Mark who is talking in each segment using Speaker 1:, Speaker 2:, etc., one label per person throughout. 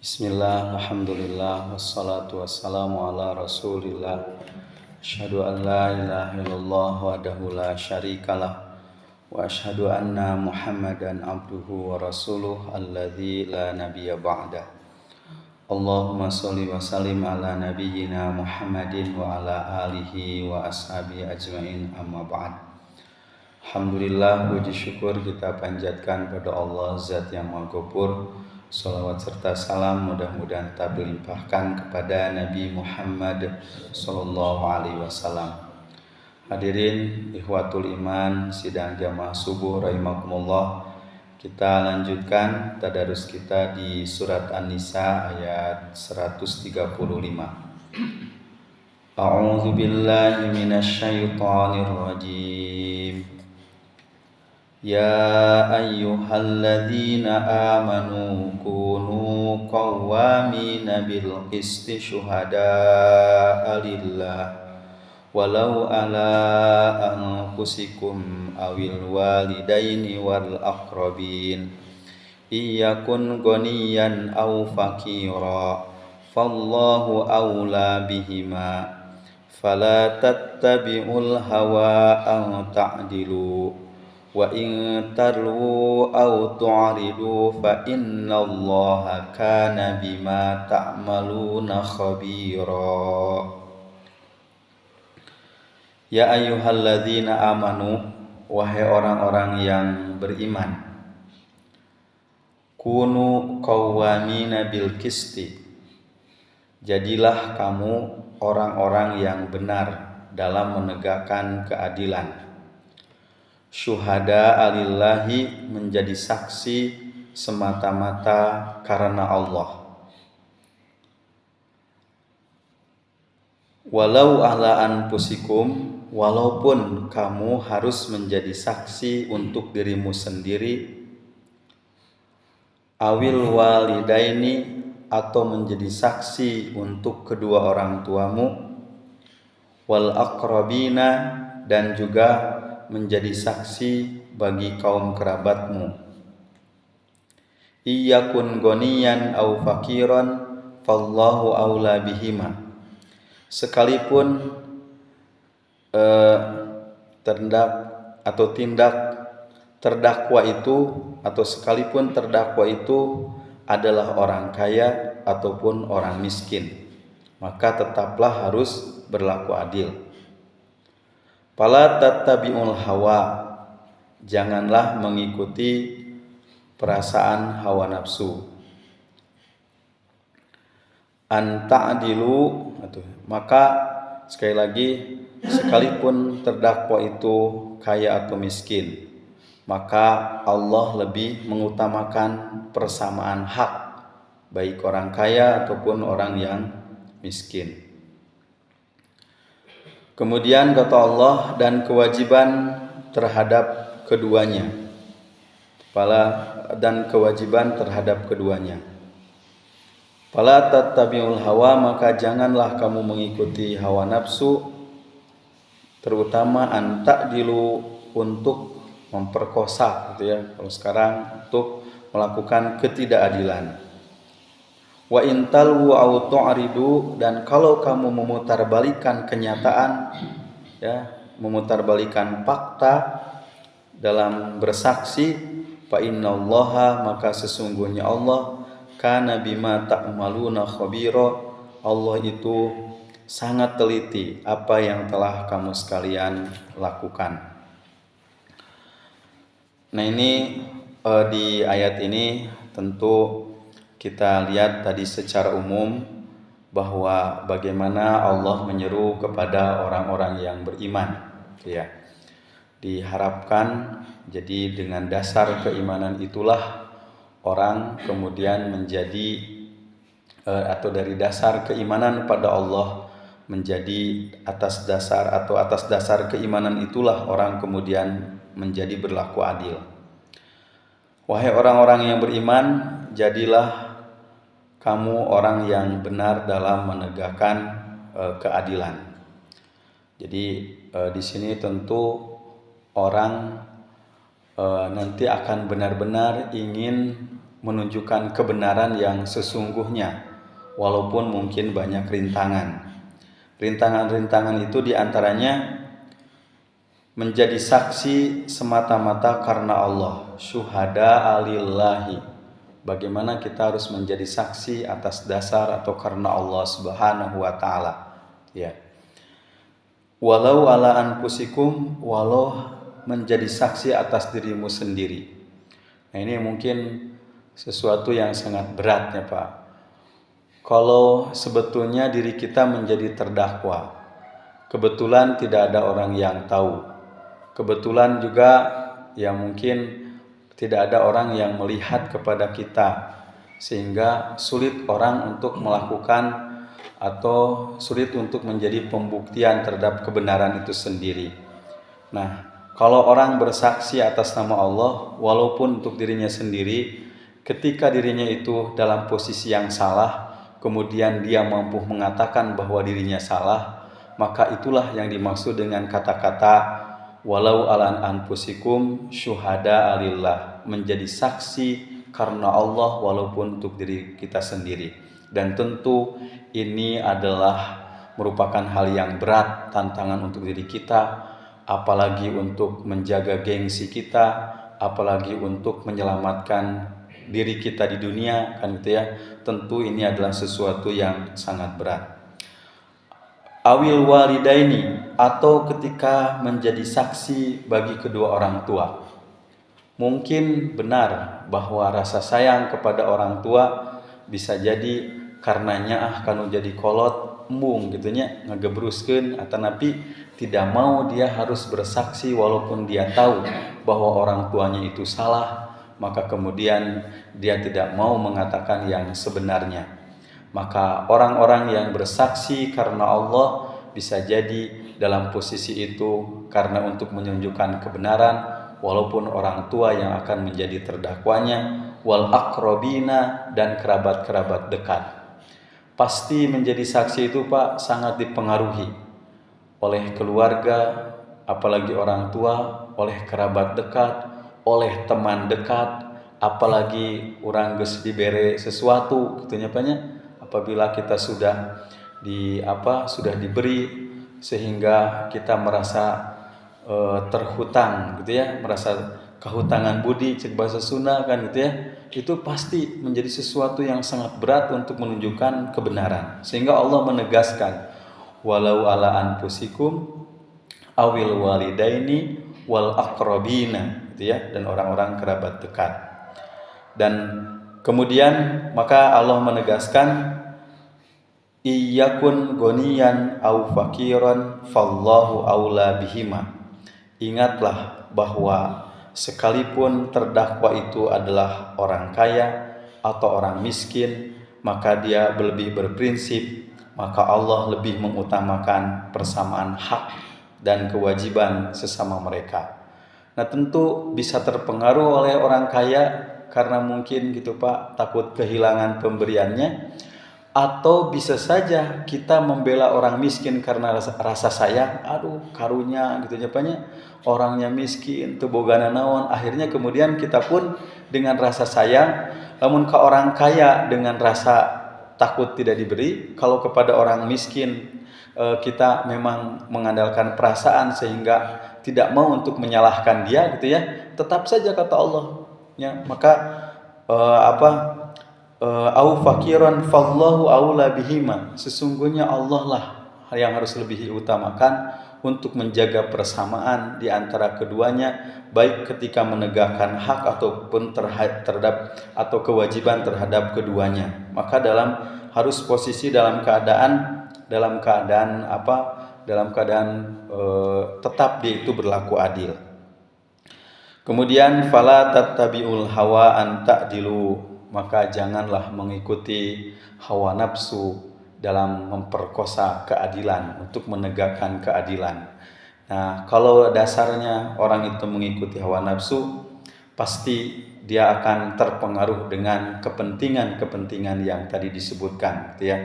Speaker 1: Bismillah, alhamdulillah, wassalatu wassalamu ala rasulillah. Asyhadu an la ilaha illallah wahdahu la syarikalah wa asyhadu anna Muhammadan abduhu wa rasuluh alladzi la nabiyya ba'da. Allahumma sholli wa sallim ala nabiyyina Muhammadin wa ala alihi wa ashabihi ajmain, amma ba'd. Alhamdulillah, puji syukur kita panjatkan pada Allah Zat yang Maha Ghafur. Salawat serta salam mudah-mudahan tak berlimpahkan kepada Nabi Muhammad Sallallahu Alaihi Wasallam. Hadirin ikhwatul iman sidang jamaah subuh rahimakumullah. Kita lanjutkan tadarus kita di surat An-Nisa ayat 135. A'udzu billahi minasyaitonir rajim. Ya ayyuhalladzina amanu kunu qawwamina bil qisti syuhada'a lillah walau ala anfusikum awil walidaini wal aqrabin iyakun ghaniyan aw faqira fallahu awla bihima fala tattabi'ul hawa an ta'dilu wa in tarwu aw tu'ridu fa innallaha kana bima ta'maluna khabira. Ya ayyuhalladzina amanu, wahai orang-orang yang beriman, kunu qawwamina bil qisti, jadilah kamu orang-orang yang benar dalam menegakkan keadilan. Syuhada alillahi, menjadi saksi semata-mata karena Allah. Walau ala anfusikum, walaupun kamu harus menjadi saksi untuk dirimu sendiri. Awil walidaini, atau menjadi saksi untuk kedua orang tuamu. Wal aqrabina, dan juga menjadi saksi bagi kaum kerabatmu. Iyakun ghaniyan au fakiran fallahu aula bihima. Sekalipun tindak terdakwa itu, atau sekalipun terdakwa itu adalah orang kaya ataupun orang miskin, maka tetaplah harus berlaku adil. Fala tattabi'ul hawa, janganlah mengikuti perasaan hawa nafsu. An ta'dilu, maka sekali lagi, sekalipun terdakwa itu kaya atau miskin, maka Allah lebih mengutamakan persamaan hak baik orang kaya ataupun orang yang miskin. Kemudian kata Allah, dan kewajiban terhadap keduanya. Dan kewajiban terhadap keduanya. Fala tattabi'ul hawa, maka janganlah kamu mengikuti hawa nafsu, terutama an ta'dilu, untuk memperkosa, gitu ya. Kalau sekarang untuk melakukan ketidakadilan. Wa intalwu au tu'ridu, dan kalau kamu memutarbalikkan kenyataan, ya, memutarbalikkan fakta dalam bersaksi, fa innallaha, maka sesungguhnya Allah, kana bima ta'maluna khabira, Allah itu sangat teliti apa yang telah kamu sekalian lakukan. Nah, ini di ayat ini tentu kita lihat tadi secara umum bahwa bagaimana Allah menyeru kepada orang-orang yang beriman, ya. Diharapkan jadi dengan dasar keimanan itulah orang kemudian menjadi atau dari dasar keimanan pada Allah menjadi atas dasar keimanan itulah orang kemudian menjadi berlaku adil. Wahai orang-orang yang beriman, jadilah kamu orang yang benar dalam menegakkan keadilan. Jadi di sini tentu orang nanti akan benar-benar ingin menunjukkan kebenaran yang sesungguhnya, walaupun mungkin banyak rintangan. Rintangan-rintangan itu diantaranya menjadi saksi semata-mata karena Allah, syuhada alillahi. Bagaimana kita harus menjadi saksi atas dasar atau karena Allah Subhanahu wa taala. Ya. Walau ala anfusikum, walau menjadi saksi atas dirimu sendiri. Nah, ini mungkin sesuatu yang sangat berat ya Pak. Kalau sebetulnya diri kita menjadi terdakwa, kebetulan tidak ada orang yang tahu. Kebetulan juga ya mungkin tidak ada orang yang melihat kepada kita, sehingga sulit orang untuk melakukan atau sulit untuk menjadi pembuktian terhadap kebenaran itu sendiri. Nah, kalau orang bersaksi atas nama Allah, walaupun untuk dirinya sendiri, ketika dirinya itu dalam posisi yang salah, kemudian dia mampu mengatakan bahwa dirinya salah, maka itulah yang dimaksud dengan kata-kata walau ala anfusikum syuhada alillah, menjadi saksi karena Allah walaupun untuk diri kita sendiri. Dan tentu ini adalah merupakan hal yang berat, tantangan untuk diri kita, apalagi untuk menjaga gengsi kita, apalagi untuk menyelamatkan diri kita di dunia, kan gitu ya. Tentu ini adalah sesuatu yang sangat berat. Awil walidaini, atau ketika menjadi saksi bagi kedua orang tua. Mungkin benar bahwa rasa sayang kepada orang tua bisa jadi karenanya kanu jadi kolot embung gitunya ngagebruskeun atau napi tidak mau dia harus bersaksi walaupun dia tahu bahwa orang tuanya itu salah, maka kemudian dia tidak mau mengatakan yang sebenarnya. Maka orang-orang yang bersaksi karena Allah bisa jadi dalam posisi itu karena untuk menunjukkan kebenaran, walaupun orang tua yang akan menjadi terdakwanya, wal akrobina, dan kerabat-kerabat dekat. Pasti menjadi saksi itu Pak sangat dipengaruhi oleh keluarga, apalagi orang tua, oleh kerabat dekat, oleh teman dekat, apalagi orang geus dibere sesuatu gitunya Pak. Apabila kita sudah diberi sehingga kita merasa terhutang gitu ya, merasa kehutangan budi cek bahasa Sunda kan gitu ya, itu pasti menjadi sesuatu yang sangat berat untuk menunjukkan kebenaran. Sehingga Allah menegaskan walau ala anfusikum awil walidaini wal aqrabina gitu ya, dan orang-orang kerabat dekat. Dan kemudian maka Allah menegaskan iyakun goniyan au fakiran fallahu aula bihima. Ingatlah bahwa sekalipun terdakwa itu adalah orang kaya atau orang miskin, maka dia lebih berprinsip, maka Allah lebih mengutamakan persamaan hak dan kewajiban sesama mereka. Nah, tentu bisa terpengaruh oleh orang kaya karena mungkin gitu Pak, takut kehilangan pemberiannya. Atau bisa saja kita membela orang miskin karena rasa sayang, aduh karunya gitu nyapanya orangnya miskin teu bogana naon, akhirnya kemudian kita pun dengan rasa sayang, namun ke orang kaya dengan rasa takut tidak diberi. Kalau kepada orang miskin kita memang mengandalkan perasaan sehingga tidak mau untuk menyalahkan dia gitu ya, tetap saja kata Allah ya, maka au fakiran fallahu aula bihima, sesungguhnya Allah lah yang harus lebih diutamakan untuk menjaga persamaan di antara keduanya, baik ketika menegakkan hak ataupun terhadap atau kewajiban terhadap keduanya. Maka harus posisi dalam keadaan tetap dia itu berlaku adil. Kemudian fala tattabiul hawa an ta'dilu, maka janganlah mengikuti hawa nafsu dalam memperkosa keadilan, untuk menegakkan keadilan. Nah, kalau dasarnya orang itu mengikuti hawa nafsu, pasti dia akan terpengaruh dengan kepentingan-kepentingan yang tadi disebutkan, gitu ya.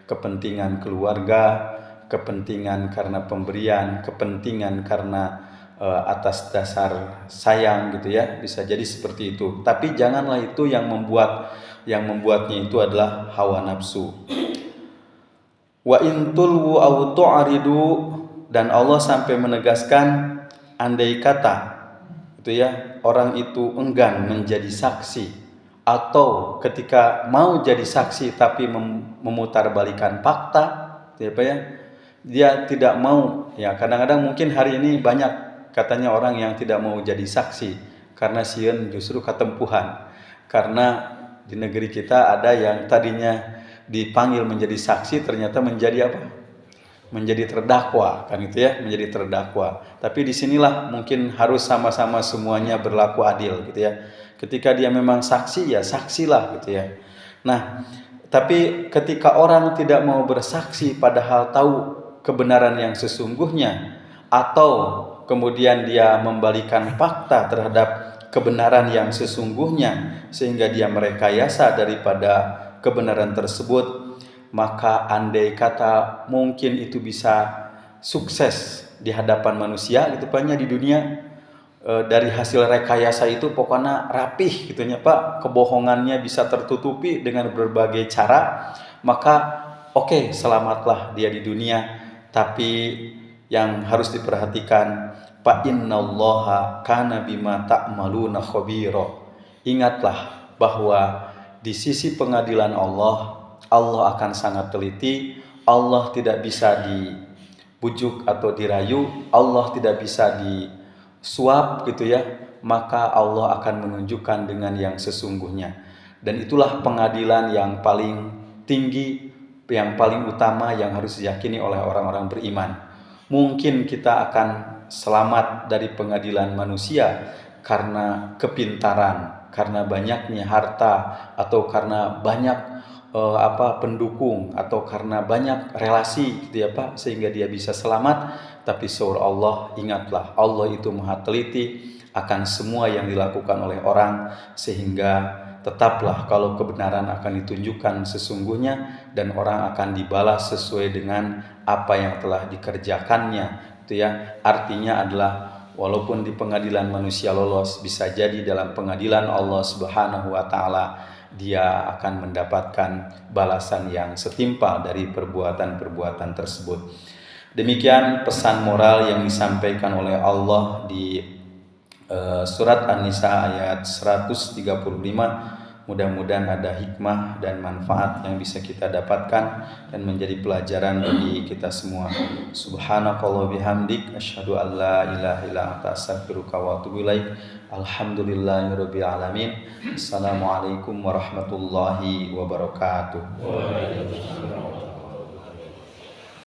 Speaker 1: Kepentingan keluarga, kepentingan karena pemberian, kepentingan karena atas dasar sayang gitu ya, bisa jadi seperti itu. Tapi janganlah itu yang membuatnya itu adalah hawa nafsu. Wa intulwu aw tu'ridu, dan Allah sampai menegaskan andai kata itu ya orang itu enggan menjadi saksi, atau ketika mau jadi saksi tapi memutarbalikan fakta, apa ya, dia tidak mau ya. Kadang-kadang mungkin hari ini banyak katanya orang yang tidak mau jadi saksi karena sieun justru ketempuhan. Karena di negeri kita ada yang tadinya dipanggil menjadi saksi ternyata menjadi apa? Menjadi terdakwa, kan itu ya, menjadi terdakwa. Tapi disinilah mungkin harus sama-sama semuanya berlaku adil gitu ya. Ketika dia memang saksi ya saksilah gitu ya. Nah, tapi ketika orang tidak mau bersaksi padahal tahu kebenaran yang sesungguhnya, atau kemudian dia membalikan fakta terhadap kebenaran yang sesungguhnya sehingga dia merekayasa daripada kebenaran tersebut, maka andai kata mungkin itu bisa sukses di hadapan manusia gitu Pak di dunia, dari hasil rekayasa itu pokoknya rapih gitunya Pak, kebohongannya bisa tertutupi dengan berbagai cara, maka oke, selamatlah dia di dunia. Tapi yang harus diperhatikan, fa innallaha kana bima ta'maluna khabira. Ingatlah bahwa di sisi pengadilan Allah akan sangat teliti. Allah tidak bisa dibujuk atau dirayu, Allah tidak bisa disuap gitu ya. Maka Allah akan menunjukkan dengan yang sesungguhnya. Dan itulah pengadilan yang paling tinggi, yang paling utama yang harus diyakini oleh orang-orang beriman. Mungkin kita akan selamat dari pengadilan manusia karena kepintaran, karena banyaknya harta, atau karena banyak pendukung, atau karena banyak relasi gitu ya Pak, sehingga dia bisa selamat. Tapi sura Allah, ingatlah Allah itu maha teliti akan semua yang dilakukan oleh orang, sehingga tetaplah kalau kebenaran akan ditunjukkan sesungguhnya dan orang akan dibalas sesuai dengan apa yang telah dikerjakannya itu ya. Artinya adalah walaupun di pengadilan manusia lolos, bisa jadi dalam pengadilan Allah Subhanahu wa taala dia akan mendapatkan balasan yang setimpal dari perbuatan-perbuatan tersebut. Demikian pesan moral yang disampaikan oleh Allah di surat An-Nisa ayat 135. Mudah-mudahan ada hikmah dan manfaat yang bisa kita dapatkan dan menjadi pelajaran bagi kita semua. Subhanakallah bihamdik, asyhadu an la ilaha illa anta astaghfiruka wa atubu ilaik. Alhamdulillahirabbil alamin. Assalamualaikum warahmatullahi wabarakatuh.